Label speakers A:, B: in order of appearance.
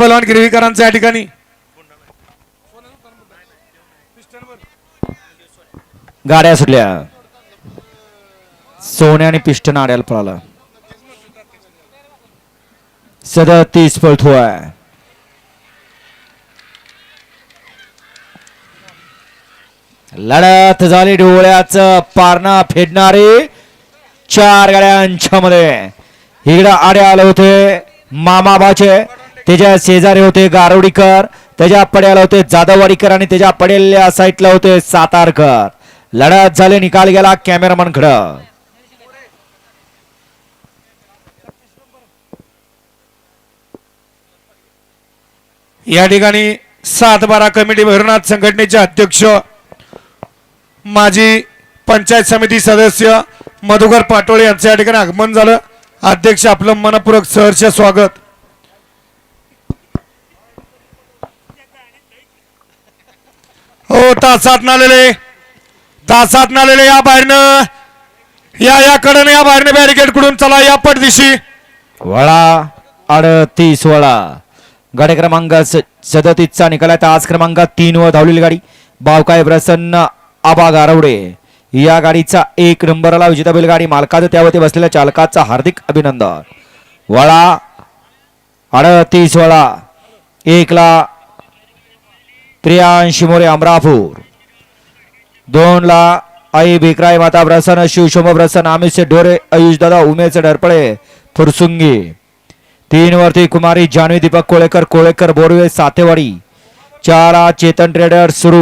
A: पहलवान गिरवीकरांचा या ठिकाणी
B: गाड्या सुटल्या. सोन्या आणि पिस्टन आड्याला पळाला. 37 पळतोय. लढत झाली डोळ्याचं पारणा फेडणारे 4 गाड्यांच्या मध्ये. इकडे आडे आले होते मामाबाचे, त्याच्या शेजारी होते गारवडीकर, त्याच्या पड्याला होते जाधववाडीकर आणि त्याच्या पडेल्या साईडला होते सातारकर. लढत झाले, निकाल गेला कॅमेरामन कडे.
A: या ठिकाणी 7-12 कमिटी भैरवनाथ संघटनेचे अध्यक्ष माजी पंचायत समिती सदस्य मधुकर पाटोळे यांचं या ठिकाणी आगमन झालं. अध्यक्ष आपलं मनपूर्वक सहर्ष स्वागत. हो तासात नालेले या बाहेरनं या कडनं या बाहेरनं बॅरिकेड कडून चला या पटदिशी.
B: वळा 38 वळा. गाडी क्रमांक 37चा निकाल आहे. आज क्रमांक 3 वर धावलेली गाडी बावकाय प्रसन्न आबा गारवडे या गाडीचा 1 नंबरला विजेता बैलगाडी मालकाचं त्यावरती बसलेल्या चालकाचा हार्दिक अभिनंदन. वळा 38 वळा. 1 ला प्रियांश मोरे अमरापूर, 2 ला आई भिकराई माता प्रसन्न शिवशंभ प्रसन्न आमिष ढोरे आयुष दादा उमेश डरपळे फुरसुंगी, 3 वरती कुमारी जानवी दीपक कोळेकर बोरवे सातेवाडी, 4 चेतन ट्रेडर सुरू.